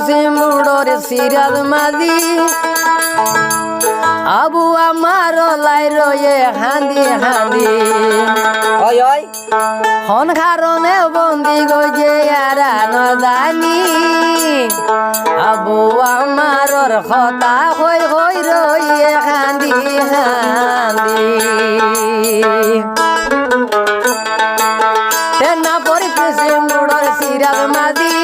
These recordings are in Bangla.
সিমুড়োর সিরাজ মাঝি আবু আমার লাই রয়ে হাঁদি হাঁদি ওই ওই হন কারণে বন্দি গজে আরা নদানি আবু আমার কথা হই হই রয়ে হাঁদি হাঁদি না পরিতেছে মুড়র সিরাজ মাঝি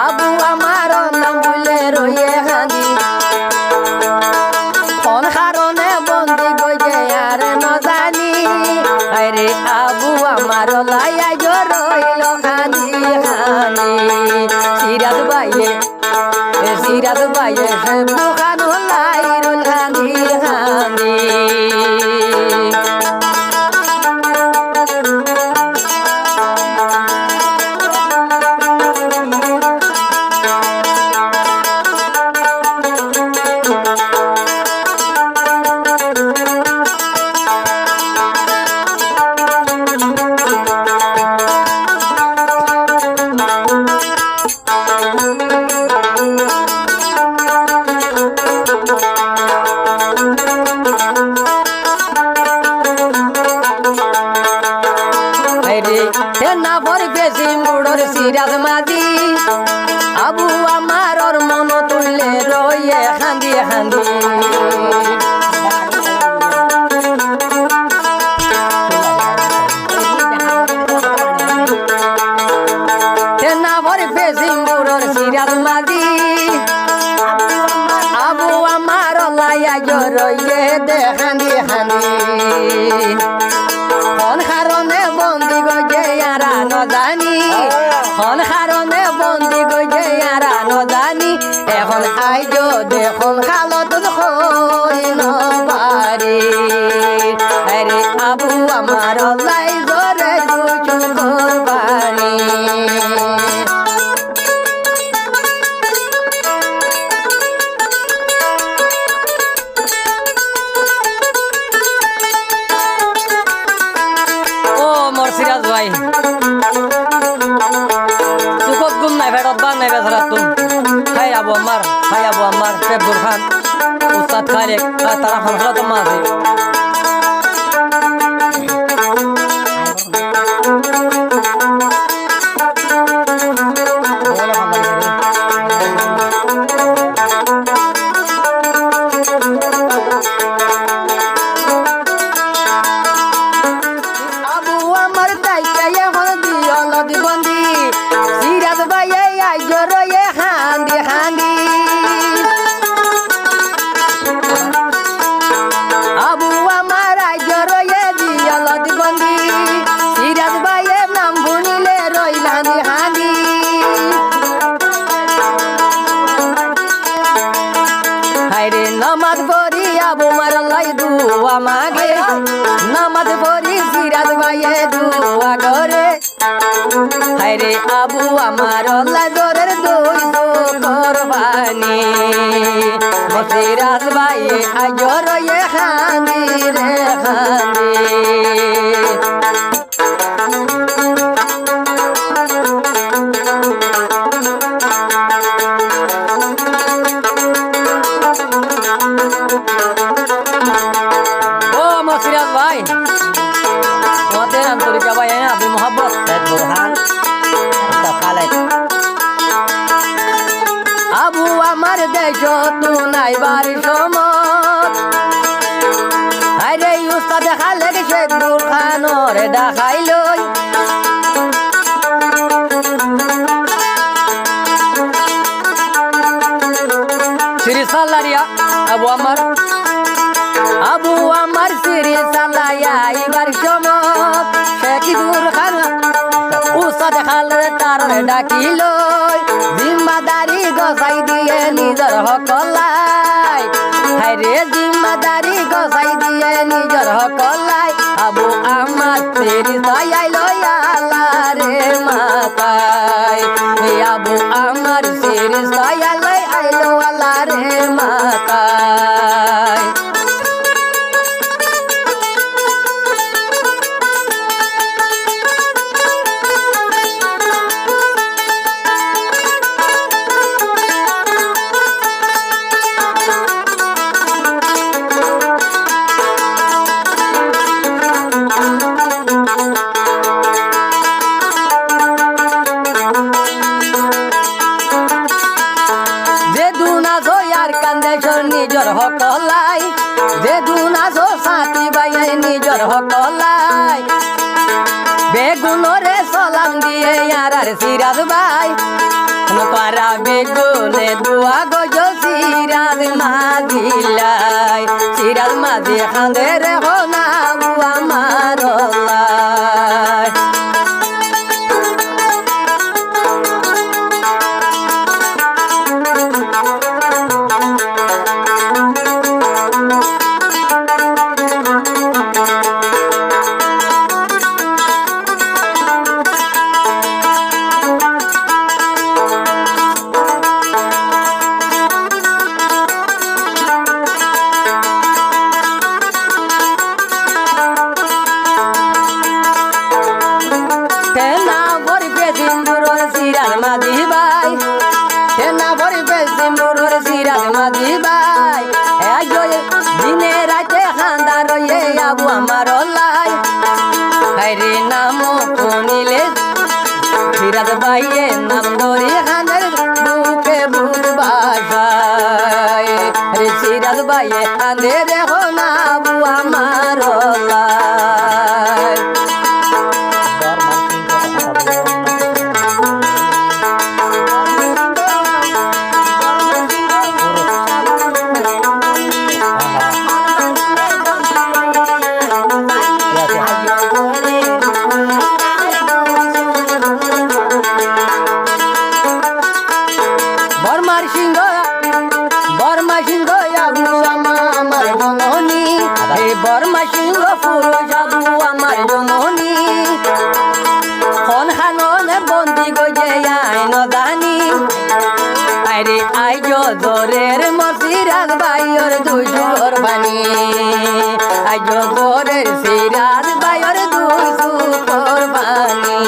আবু আমার নাম বলে রয়ে হাঁদি কোন কারণে বন্দি গজে আর নজানি আরে আবু আমার লাইয়া রইল হাঁদি হাঁদি সিরাজ বাইয়ে সে বুখান লাই রইল হাঁদি হাঁদি না ভরি বেশি মুড়র সিরাজ মাঝি আবু আমার মন তুললে রয়ে হাঁদি হাঁদি না ভরি বেশি মুড়র সিরাজ মাঝি আবু আমার লাইয়া রয়ে দে হাঁদি হাঁদি কোন কারণে বন্দি গজে আরা নজানি কোন কারণে বন্দি গজে আরা নজানি এখন আইজ দেখুন খালত হই নবারি আরে আবু আমার লাই জরে দুচু কোরবানি সিরাজ ভাই সুখত গুম নাই ফেরত বান নাই বেসরা তুম হাই আবু আমার ফেব্রুর খান উস্তাদ খালেক তারা খানখলা তো মাঝে নামাজ পড়ি আবু মারালাই দুয়া মাগে নামাজ পড়ি সিরাজ ভাইয়ে দুয়া করে হায়রে আবু আমার লাজরের দুই কোরবানি সিরাজ ভাইয়ে আজর এ খানি রে খানি আবু আমার দেশ তু নাইবার সমত আরে উস্তাদ দেখালে শেখ বুর খানোর দেখাইল শ্রী সাল্লারিয়া আবু আমার শ্রী সাল্লাইয়া এবার সমত শেখ বুর খান উস্তাদ দেখালে তার ডাকিল জিম্মাদারি গসাই দিয়ে নিজর হকলাই হায়রে জিম্মাদারি গসাই দিয়ে নিজর হকলাই আবু আমার তেরি সায়াই লয়ালা রে মাতাই আবু আমার তেরি সায়াই আইলো আলা রে মাতাই সিরাজ ভাই পারা বেগুনে দুয়া গজ সিরাজ মাদিলাই সিরাজ মাদি খান্দে রে হোনা বুয়া মারলাই মাদি ভাই হেনা ভরি বেশি মুরুর সিরাজ মাদি ভাই দিনে রাতে খান্দা রয়ে আবু আমার লাই হাইরে নাম শুনিলে সিরাজ ভাইয়ে নাম ধরি খানের বুকে বুক বাসায় রে সিরাজ ভাইয়ে খান্দে রে হোনা আবু আমার লাই বর্মা সিংহ পুরুষ আবু আমার জননী খাননে বন্দি গজে আইন দানি আরে আইজ দরের মসিরাজ বাইর দুজোর বানি আইজ দরের সিরাজ বাইর দুজোর বানি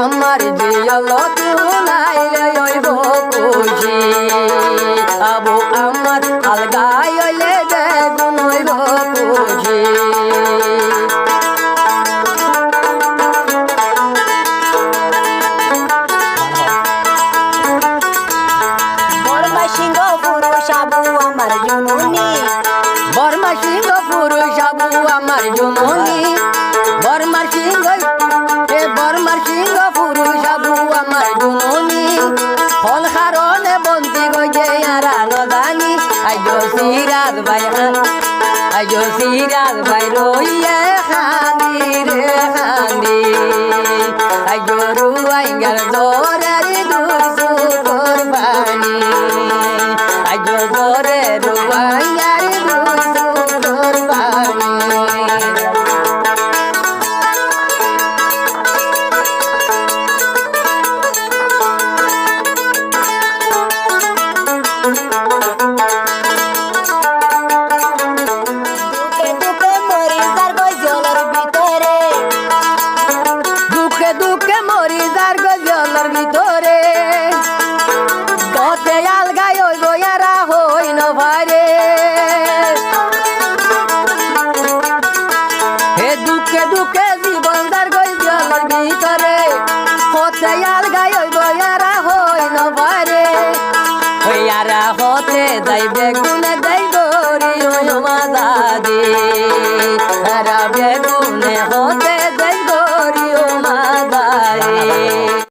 আমার জিয়ল তুলাইলে হইব খুশি আবু আমার আলগাই হইলে বেগুন হইব খুশি বর্মা সিংহ পুরুষ আবু আমার জননী বর্মা সিংহ পুরুষ আবু আমার জননী বর্মার সিংহ বর্মার সিংহ পুরুষ আবু আমার জননী ফল কারণে বন্দি গজে আর নদানি আজ সিরাজ ভাই আজ সিরাজ ভাই রইয়ে খান্দি রে খান্দি আজ রুয়াই গেল দরের দুসু কোরবানি আজ দরে রুয়াই আর দুসু কোরবানি দুঃখে মরি যার গজলের ভিতরে কতে আলগাই হইব ইয়ারা হই ন ভাইরে হে দুঃখে দুঃখে জীবন যার গজলের ভিতরে কতে আলগাই হইব ইয়ারা হই ন ভাইরে ইয়ারা হতে যাইবে গুনে যাইব রি হই মাদাদি ইয়ারা বেগুনে হতে